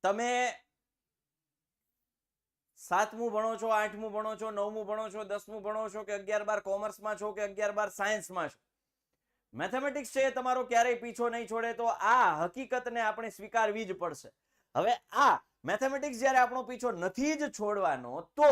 તમે 7મું ભણો છો, 8મું ભણો છો, 9મું ભણો છો, 10મું ભણો છો કે 11-12 કોમર્સમાં છો કે 11-12 સાયન્સમાં છો, મેથેમેટિક્સ છે તમારો ક્યારેય પીછો નહીં છોડે. તો આ હકીકતને આપણે સ્વીકારવી જ પડશે. હવે આ મેથેમેટિક્સ જ્યારે આપણો પીછો નથી જ છોડવાનો, તો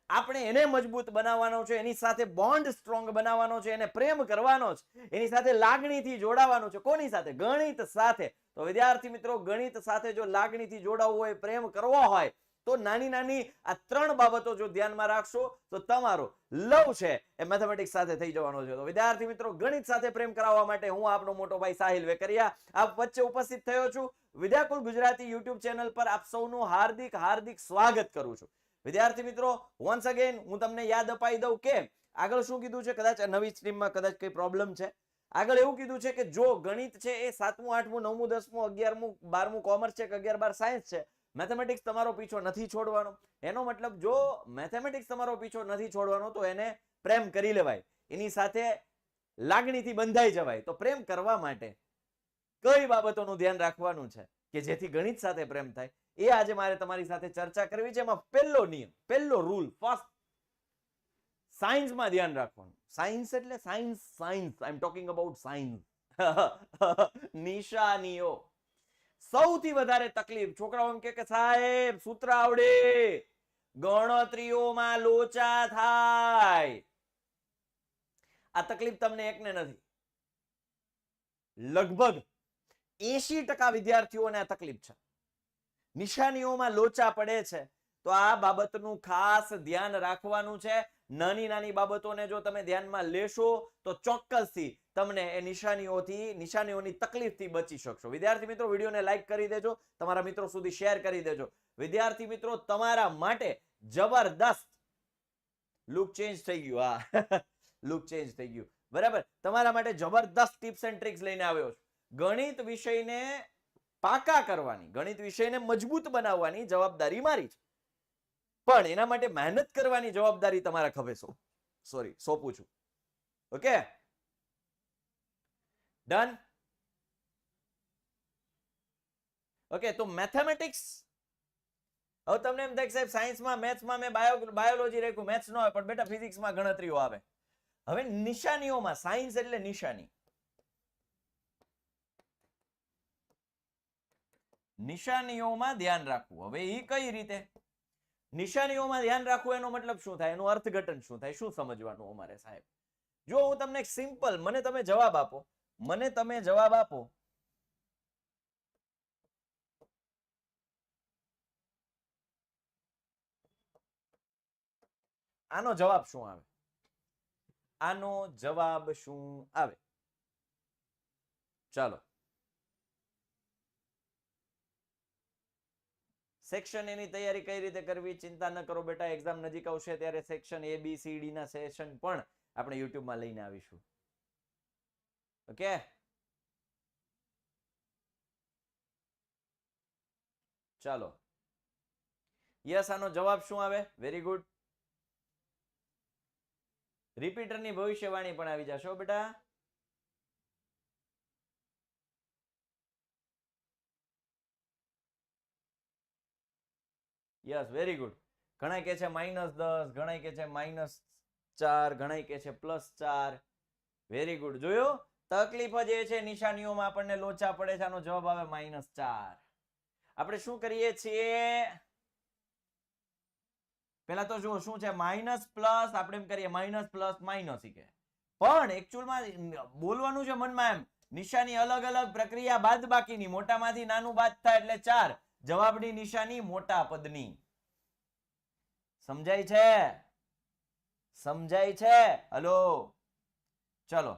આપણે એને મજબૂત બનાવવાનો છે, એની સાથે બોન્ડ સ્ટ્રોંગ બનાવવાનો છે, એને પ્રેમ કરવાનો છે, એની સાથે લાગણીથી જોડાવાનું છે. કોની સાથે? ગણિત સાથે. તો વિદ્યાર્થી મિત્રો, ગણિત સાથે જો લાગણીથી જોડાવવું હોય, પ્રેમ કરવો હોય, તો નાની નાની આ 3 બાબતો જો ધ્યાનમાં રાખશો તો તમારો લવ છે એ મેથેમેટિક્સ સાથે થઈ જવાનો છે. તો વિદ્યાર્થી મિત્રો, ગણિત સાથે પ્રેમ કરાવવા માટે હું આપનો મોટો ભાઈ સાહિલ વેકરિયા આપ વચ્ચે ઉપસ્થિત થયો છું. વિદ્યાકુલ ગુજરાતી યુટ્યુબ ચેનલ પર આપ સૌનું હાર્દિક હાર્દિક સ્વાગત કરું છું. વિદ્યાર્થી મિત્રો, વન્સ અગેન હું તમને યાદ અપાઈ દઉં કે આગળ શું કીધું છે. કદાચ નવી સ્ટ્રીમમાં કદાચ કઈ પ્રોબ્લેમ છે. આગળ એવું કીધું છે કે જો ગણિત છે એ 7મું 8મું 9મું 10મું 11મું 12મું કોમર્સ છે કે 11-12 સાયન્સ છે, મેથેમેટિક્સ તમારો પીછો નથી છોડવાનો. એનો મતલબ જો મેથેમેટિક્સ તમારો પીછો નથી છોડવાનો તો એને પ્રેમ કરી લેવાય, એની સાથે લાગણીથી બંધાઈ જવાય. તો પ્રેમ કરવા માટે કઈ બાબતોનું ધ્યાન રાખવાનું છે કે જેથી ગણિત સાથે પ્રેમ થાય, એ આજે મારે તમારી સાથે ચર્ચા કરવી છે. એમાં પહેલો નિયમ, પહેલો રૂલ, ફર્સ્ટ, સાયન્સમાં ધ્યાન રાખવાનું. સાયન્સ એટલે science, science, I am talking about science. નિશાનીઓ સૌથી વધારે તકલીફ છોકરાઓ એમ કે સાહેબ સૂત્ર આવડે, ગણતરીઓમાં લોચા થાય. આ તકલીફ તમને એકને નથી, લગભગ 80% વિદ્યાર્થીઓને આ તકલીફ છે. નિશાનીઓમાં લોચા પડે છે. તો આ બાબતનું ખાસ ધ્યાન રાખવાનું છે. નાની નાની બાબતોને જો તમે ધ્યાનમાં લેશો તો ચોક્કસથી તમને એ નિશાનીઓની તકલીફથી બચી શકશો. વિદ્યાર્થી મિત્રો, વિડીયોને લાઈક કરી દેજો, તમારા મિત્રો સુધી શેર કરી દેજો. વિદ્યાર્થી મિત્રો, તમારા માટે જબરદસ્ત લુક ચેન્જ થઈ ગયું. હા, લુક ચેન્જ થઈ ગયું, બરાબર. તમારા માટે જબરદસ્ત ટિપ્સ એન્ડ ટ્રિક્સ લઈને આવ્યો છું. ગણિત વિષયને પાકા કરવાની, ગણિત વિષયને મજબૂત બનાવવાની જવાબદારી મારી છે, પણ એના માટે મહેનત કરવાની જવાબદારી તમારા ખભે સોંપું છું. Okay, done. ઓકે, તો મેથેમેટિક્સ, હવે તમને એમ થાય સાહેબ સાયન્સમાં મેથ્સમાં મેં બાયોલોજી રાખ્યું, મેથ્સ ન હોય, પણ બેટા ફિઝિક્સમાં ગણતરીઓ આવે. હવે નિશાનીઓમાં, સાયન્સ એટલે નિશાની, નિશાનીઓમાં ધ્યાન રાખવું. હવે એ કઈ રીતે નિશાનીઓમાં ધ્યાન રાખવું, એનો મતલબ શું થાય, એનું અર્થઘટન શું થાય, શું સમજવાનું અમારે સાહેબ? જો હું તમને સિમ્પલ, મને તમે જવાબ આપો, આનો જવાબ શું આવે? આનો જવાબ શું આવે? ચાલો, સેક્શન એની તૈયારી કઈ રીતે કરવી, ચિંતા ન કરો બેટા. એક્ઝામ નજીક આવશે ત્યારે સેક્શન ABCD ના સેશન પણ આપણે યુટ્યુબમાં લઈને આવીશું. ઓકે, ચાલો, યસ, આનો જવાબ શું આવે? Very good. રિપીટરની ભવિષ્યવાણી પણ આવી જશો બેટા. Yes, very good. ઘણા કે છે -10, ઘણા કે છે -4, ઘણા કે છે +4. Very good. જોયું, તકલીફ જ એ છે નિશાનીઓમાં આપણને લોચા પડે છે. આનો જવાબ આવે -4. આપણે શું કરીએ છીએ? પેલા તો જો શું છે, માઇનસ પ્લસ, આપણે એમ કરીએ માઇનસ પ્લસ માઇનસ, પણ એકચ્યુઅલમાં બોલવાનું છે મનમાં એમ, નિશાની અલગ અલગ, પ્રક્રિયા બાદબાકીની, મોટામાંથી નાનું બાદ થાય એટલે 4, જવાબની નિશાની મોટા પદની. સમજાય છે? સમજાય છે? હલો, ચલો,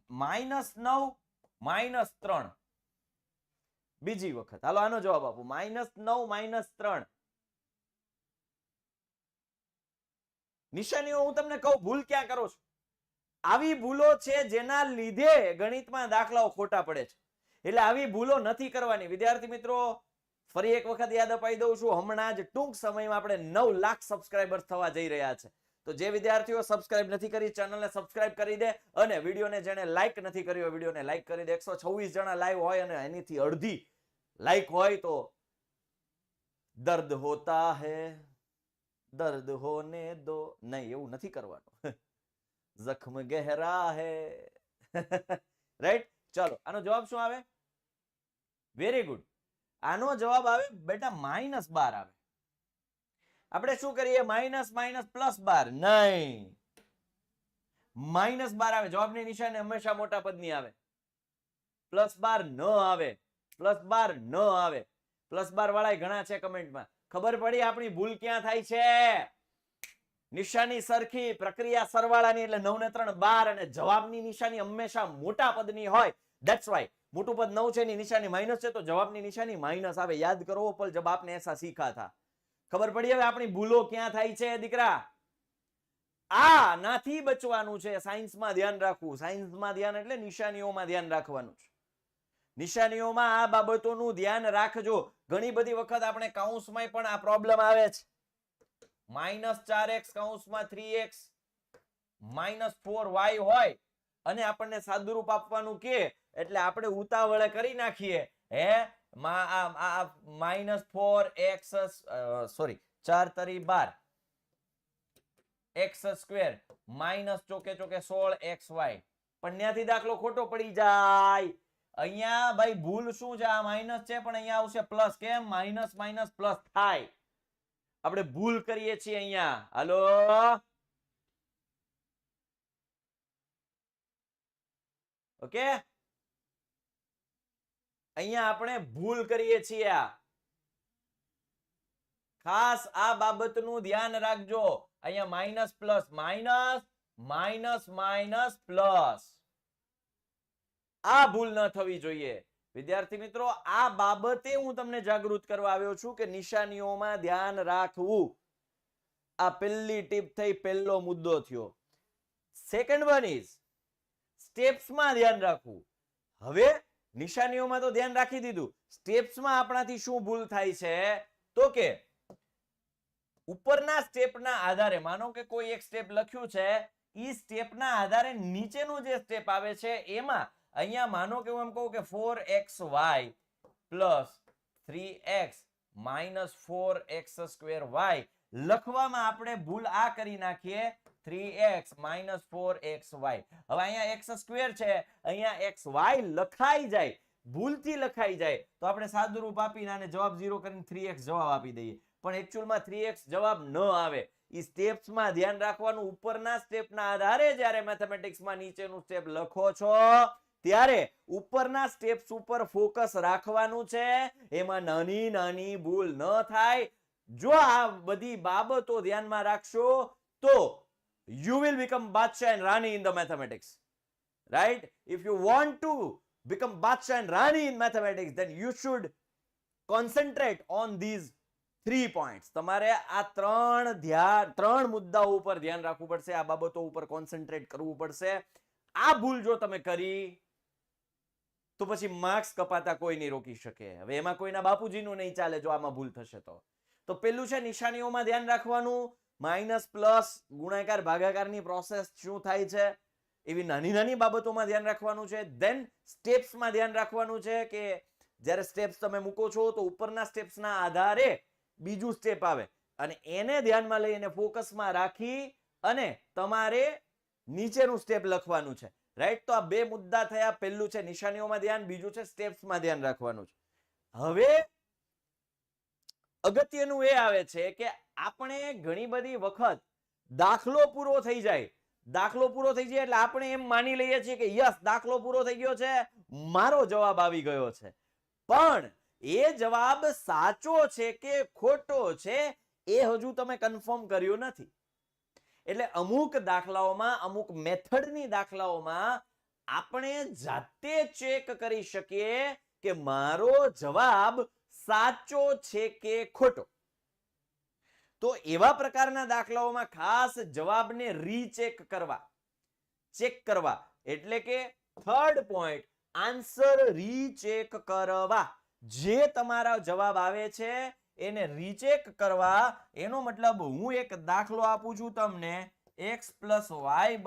-9 -3, બીજી વખત હાલો આનો જવાબ આપો. -9 -3. નિશાનીઓ હું તમને કહું, ભૂલ ક્યાં કરો છો? આવી ભૂલો છે જેના લીધે ગણિતમાં દાખલાઓ ખોટા પડે છે. એટલે આવી ભૂલો નથી કરવાની. વિદ્યાર્થી મિત્રો, ફરી એક વખત યાદ અપાઈ દઉં છું, હમણાં જ ટૂંક સમયમાં આપણે 9 લાખ સબસ્ક્રાઇબર્સ થવા જઈ રહ્યા છે. તો જે વિદ્યાર્થીઓ સબસ્ક્રાઇબ નથી કરી, ચેનલને સબસ્ક્રાઇબ કરી દે, અને વિડીયોને જેને લાઈક નથી કર્યો, વિડીયોને લાઈક કરી દે. 126 જણા લાઈવ હોય અને એનીથી અડધી લાઈક હોય તો દર્દ હોતા હૈ દર્દ હોને દો, નહીં એવું નથી કરવાનું. જખ્મ ગહેરા હૈ. રાઈટ, ચલો આનો જવાબ શું આવે? Very good. આનો જવાબ આવે બેટા -12 આવે. આપણે શું કરીએ? માઇનસ માઇનસ પ્લસ 12, નહીં, -12 આવે. જવાબની નિશાની હંમેશા મોટા પદની આવે. +12 ન આવે, +12 ન આવે. +12 વાળા ઘણા છે કમેન્ટમાં. ખબર પડી આપણી ભૂલ ક્યાં થાય છે? નિશાની સરખી, પ્રક્રિયા સરવાળાની, એટલે 9 ને 3 12, અને જવાબની નિશાની હંમેશા મોટા પદની હોય. ધેટ્સ વાય મોટું પદ 9 છે એની નિશાની માઇનસ છે, તો જવાબની નિશાની માઇનસ આવે. યાદ કરો પલ જબ આપને એસા સીખા થા. ખબર પડી હવે આપણી ભૂલો ક્યાં થાય છે દીકરા? આ નાથી બચવાનું છે. સાયન્સમાં ધ્યાન રાખવું. સાયન્સમાં ધ્યાન એટલે નિશાનીઓમાં ધ્યાન રાખવાનું છે. નિશાનીઓમાં આ બાબતોનું ધ્યાન રાખજો. ઘણી બધી વખત આપણે કૌંસમાં પણ આ પ્રોબ્લેમ આવે છે. -4x કૌંસમાં 3x -4y હોય અને આપણને સાદુરૂપ આપવાનું કે એટલે આપણે ઉતાવળે કરી નાખીએ. હે -4x સોરી 4 તરી 12 x² માઇનસ ચોકે ચોકે 16xy, પણ ત્યાંથી દાખલો ખોટો પડી જાય. અહીંયા ભાઈ ભૂલ શું છે? આ માઇનસ છે પણ અહીંયા આવશે પ્લસ. કેમ? માઇનસ માઇનસ પ્લસ થાય. આપણે ભૂલ કરીએ છીએ અહીંયા. હાલો, ઓકે, અહીંયા આપણે ભૂલ કરીએ છીએ. ખાસ આ બાબતનું ધ્યાન રાખજો. અહીંયા minus plus minus minus minus plus, આ ભૂલ ન થવી જોઈએ. વિદ્યાર્થી મિત્રો, આ બાબતે હું તમને જાગૃત કરવા આવ્યો છું કે નિશાનીઓમાં ધ્યાન રાખવું. આ પહેલી ટીપ થઈ, પહેલો મુદ્દો થયો. સેકન્ડ વન ઇઝ સ્ટેપ્સમાં ધ્યાન રાખવું. હવે નિશાનીઓમાં તો ધ્યાન રાખી દીધું, સ્ટેપ્સમાં આપણાથી શું ભૂલ થાય છે? તો કે ઉપરના સ્ટેપના આધારે, માનો કે કોઈ એક સ્ટેપ લખ્યું છે, ઈ સ્ટેપના આધારે નીચેનું જે સ્ટેપ આવે છે એમાં અહીંયા માનો કે હું એમ કહું કે 4xy plus 3x minus 4x²y લખવામાં આપણે ભૂલ આ કરી નાખીએ 3x માઇનસ 4xy. હવે અહીંયા x² છે, અહીંયા xy લખાઈ જાય, ભૂલથી લખાઈ જાય તો આપણે સાદુરૂપ આપીને આને જવાબ 0 કરીને 3x જવાબ આપી દઈએ, પણ એકચ્યુઅલમાં 3x જવાબ ન આવે. ઈ સ્ટેપ્સમાં ધ્યાન રાખવાનું. ઉપરના સ્ટેપના આધારે જ્યારે મેથેમેટિક્સમાં નીચેનું સ્ટેપ લખો છો ત્યારે ઉપરના સ્ટેપ્સ ઉપર ફોકસ રાખવાનું છે. એમાં નાની નાની ભૂલ ન થાય. જો આ બધી બાબતો ધ્યાનમાં રાખશો તો you will become Badshah and Rani in the mathematics, right? If you want to become Badshah and Rani in mathematics, then you should concentrate on these 3 points. તમારે આ ત્રણ મુદ્દાઓ ઉપર ધ્યાન રાખવું પડશે. આ બાબતો ઉપર કોન્સન્ટ્રેટ કરવું પડશે. આ ભૂલ જો તમે કરી તો પછી માર્ક્સ કપાતા કોઈ નહીં રોકી શકે. હવે એમાં કોઈના બાપુજીનું નહીં ચાલે જો આમાં ભૂલ થશે તો પેલું છે નિશાનીઓમાં ધ્યાન રાખવાનું. માઇનસ પ્લસ ગુણાકાર ભાગાકારની પ્રોસેસ શું થાય છે એવી નાની નાની બાબતોમાં ધ્યાન રાખવાનું છે. ધેન સ્ટેપ્સમાં ધ્યાન રાખવાનું છે કે જ્યારે સ્ટેપ્સ તમે મૂકો છો તો ઉપરના સ્ટેપ્સના આધારે બીજું સ્ટેપ આવે અને એને ધ્યાનમાં લઈ એને ફોકસમાં રાખી અને તમારે નીચેનું સ્ટેપ લખવાનું છે. રાઈટ, તો આ બે મુદ્દા થયા. પહેલું છે નિશાનીઓમાં ધ્યાન, બીજું છે સ્ટેપ્સમાં ધ્યાન રાખવાનું છે. હવે અગત્યનું એ આવે છે કે આપણે ઘણી બધી વખત દાખલો પૂરો થઈ જાય એટલે આપણે એમ માની લઈએ છીએ કે યસ દાખલો પૂરો થઈ ગયો છે, મારો જવાબ આવી ગયો છે. પણ એ જવાબ સાચો છે કે ખોટો છે એ હજુ તમે કન્ફર્મ કર્યું નથી. એટલે અમુક દાખલાઓમાં, અમુક મેથડની દાખલાઓમાં આપણે જાતે ચેક કરી શકીએ કે મારો જવાબ સાચો છે કે ખોટો. તો એવા પ્રકારના દાખલાઓમાં ખાસ જવાબને રીચેક કરવા એટલે કે થર્ડ પોઈન્ટ, આન્સર રીચેક કરવા. જે તમારા જવાબ આવે છે એને રીચેક કરવા. એનો મતલબ હું એક દાખલો આપું છું તમને, x + y =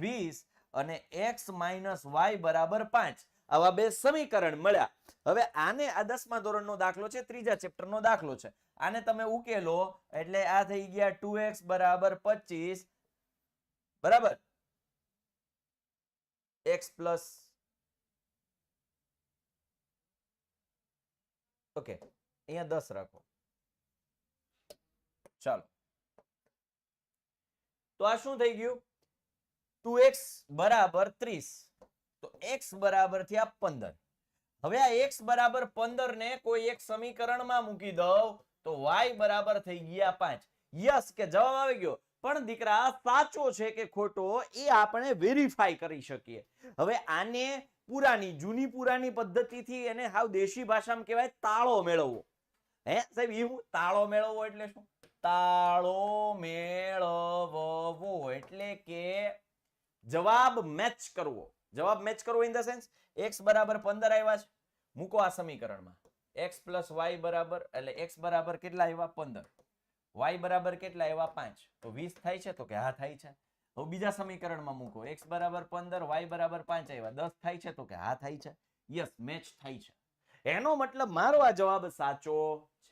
20 અને x - y = 5. આવા બે સમીકરણ મળ્યા. હવે આને આ 10મા ધોરણનો દાખલો છે, ત્રીજા ચેપ્ટરનો દાખલો છે. આને તમે ઉકેલો એટલે આ થઈ ગયા 2x બરાબર 25 બરાબર x પ્લસ ઓકે અહીંયા 10 રાખો. ચાલો તો આ શું થઈ ગયું 2x બરાબર 30 તો x બરાબર થયા 15. હવે આ x બરાબર 15 ને કોઈ એક સમીકરણમાં મૂકી દઉં તો y બરાબર થઈ ગયા 5. યસ કે જવાબ આવી ગયો. પણ દીકરા સાચો છે કે ખોટો એ આપણે વેરીફાઈ કરી શકીએ. હવે આને જૂની પુરાની પદ્ધતિથી એને હાવ દેશી ભાષામાં કહેવાય તાળો મેળવવો. હે સાહેબ એવું તાળો મેળવવો એટલે શું? તાળો મેળવવો એટલે કે જવાબ મેચ કરવો. જવાબ મેચ કરવો ઇન ધ સેન્સ x બરાબર 15 આવ્યા છે, મૂકો આ સમીકરણમાં. x પ્લસ y બરાબર એટલે x બરાબર કેટલા આવ્યા 15, y બરાબર કેટલા આવ્યા 5, તો 20 થાય છે તો કે હા થાય છે. હવે બીજા સમીકરણમાં મૂકો x બરાબર 15 y બરાબર 5 આવ્યા 10 થાય છે તો કે હા થાય છે. યસ મેચ થાય છે. એનો મતલબ મારો આ જવાબ સાચો છે.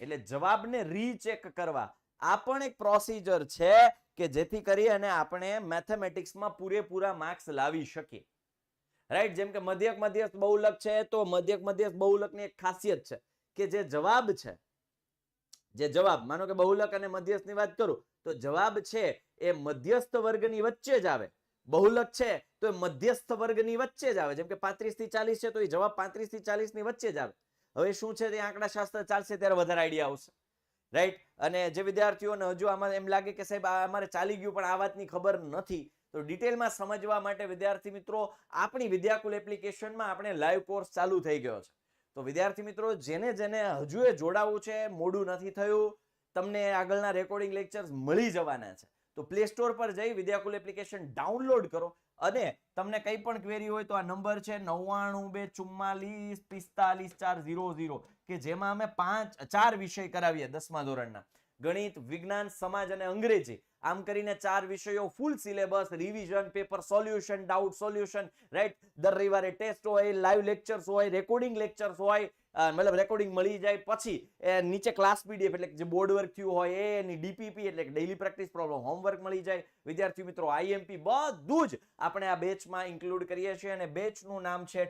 એટલે જવાબને રીચેક કરવા આ પણ એક પ્રોસિજર છે કે જેથી કરી અને આપણે મેથેમેટિક્સમાં પૂરેપૂરા માર્ક્સ લાવી શકીએ. રાઈટ, જેમ કે મધ્યક મધ્યસ્થ બહુલક છે તો મધ્યક મધ્યસ્થ બહુલકની એક ખાસિયત છે કે જે જવાબ છે, જે જવાબ માનો કે બહુલક અને મધ્યસ્થની વાત કરું તો જવાબ છે એ મધ્યસ્થ વર્ગની વચ્ચે જ આવે. બહુલક છે તો એ મધ્યસ્થ વર્ગની વચ્ચે જ આવે. જેમ કે 35 થી 40 છે તો એ જવાબ 35 થી 40 ની વચ્ચે જ આવે. હવે શું છે તે આંકડા શાસ્ત્ર ચાલશે ત્યારે વધારે આઈડિયા આવશે. રાઈટ, અને જે વિદ્યાર્થીઓને હજુ આમાં એમ લાગે કે સાહેબ આ અમારે ચાલી ગયું પણ આ વાતની ખબર નથી તો ડિટેલમાં સમજવા માટે વિદ્યાર્થી મિત્રો આપણી વિદ્યાકુલ એપ્લિકેશનમાં આપણે લાઈવ કોર્સ ચાલુ થઈ ગયો છે. તો વિદ્યાર્થી મિત્રો જેને જેને હજુ એ જોડાવું છે, મોડું નથી થયું, તમને આગળના રેકોર્ડિંગ લેક્ચર્સ મળી જવાના છે. તો પ્લે સ્ટોર પર જઈ વિદ્યાકુલ એપ્લિકેશન ડાઉનલોડ કરો અને તમને કંઈ પણ ક્વેરી હોય તો આ નંબર છે 9924454400 કે જેમાં અમે 4 વિષય કરાવીએ 10મા ધોરણના. ગણિત, વિજ્ઞાન, સમાજ અને અંગ્રેજી. આમ કરીને 4 વિષયો ફૂલ syllabus, revision, paper solution, doubt solution. Right, દર રવિવારે ટેસ્ટ હોય, લાઈવ લેક્ચર્સ હોય, રેકોર્ડિંગ લેક્ચર્સ હોય. મતલબ રેકોર્ડિંગ મળી જાય પછી નીચે ક્લાસ પીડીએફ એટલે જે બોર્ડ વર્ક થયું હોય એની ડીપીપી એટલે કે ડેઈલી પ્રેક્ટિસ પ્રોબ્લેમ હોમવર્ક મળી જાય. વિદ્યાર્થી મિત્રો આઈએમપી બધું જ આપણે આ બેચમાં ઇન્ક્લુડ કરીએ છીએ અને બેચનું નામ છે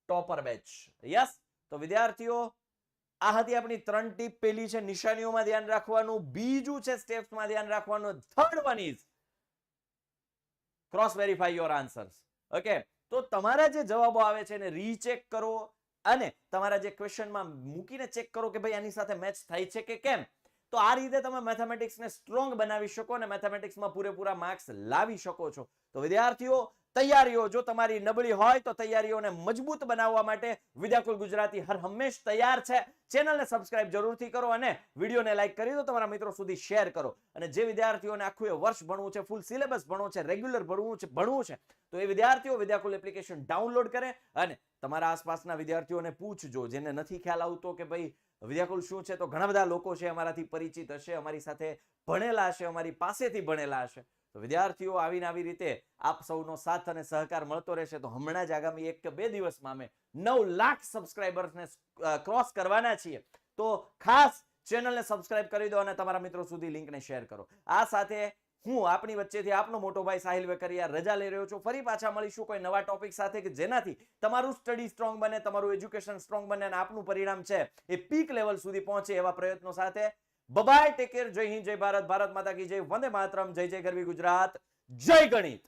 ટોપર બેચ. યસ, તો વિદ્યાર્થીઓ આ હતી આપણી 3 ટીપ. પહેલી છે નિશાનીઓમાં ધ્યાન રાખવાનું, બીજું છે સ્ટેપ્સમાં ધ્યાન રાખવાનું, third one is cross verify your answers. Okay, તો તમારા જે જવાબો આવે છે એને રીચેક કરો અને તમારા જે ક્વેશ્ચનમાં મૂકીને ચેક કરો કે ભાઈ આની સાથે મેચ થાય છે કે કેમ. તો આ રીતે તમે મેથેમેટિક્સને સ્ટ્રોંગ બનાવી શકો અને મેથેમેટિક્સમાં પૂરેપૂરા માર્ક્સ લાવી શકો છો. તો વિદ્યાર્થીઓ તૈયારીઓ જો તમારી નબળી હોય તો તૈયારીઓને મજબૂત બનાવવા માટે વિદ્યાકુલ ગુજરાતી હર હંમેશ તૈયાર છે. ચેનલને સબસ્ક્રાઇબ જરૂરથી કરો અને વિડીયોને લાઈક કરી દો, તમારા મિત્રો સુધી શેર કરો. અને જે વિદ્યાર્થીઓને આખું વર્ષ ભણવું છે, ફૂલ સિલેબસ ભણવું છે, રેગ્યુલર ભણવું છે તો એ વિદ્યાર્થીઓ વિદ્યાકુલ એપ્લિકેશન ડાઉનલોડ કરે અને તમારા આસપાસના વિદ્યાર્થીઓને પૂછજો જેને નથી ખ્યાલ આવતો કે ભાઈ વિદ્યાકુલ શું છે. તો ઘણા બધા લોકો છે અમારાથી પરિચિત હશે, અમારી સાથે ભણેલા હશે, અમારી પાસેથી ભણેલા હશે. તો વિદ્યાર્થીઓ આવી રીતે આપ સૌનો સાથ અને સહકાર મળતો રહેશે તો હમણાં જ આગામી 1 કે 2 દિવસમાં અમે 9 લાખ સબસ્ક્રાઇબર્સને ક્રોસ કરવાના છીએ. તો ખાસ ચેનલને સબસ્ક્રાઇબ કરી દો અને તમારા મિત્રો સુધી લિંકને શેર કરો. આ સાથે હું આપણી વચ્ચેથી આપનો મોટો ભાઈ સાહિલ વેકરિયા રજા લઈ રહ્યો છું. ફરી પાછા મળીશું કોઈ નવા ટોપિક સાથે કે જેનાથી તમારું સ્ટડી સ્ટ્રોંગ બને, તમારું એજ્યુકેશન સ્ટ્રોંગ બને અને આપનું પરિણામ છે એ પીક લેવલ સુધી પહોંચે એવા પ્રયત્નો સાથે. બાય, ટેક કેર, જય હિન્દ, જય ભારત, ભારત માતા કી જય, વંદે માતરમ, જય જય ગરવી ગુજરાત, જય ગણિત.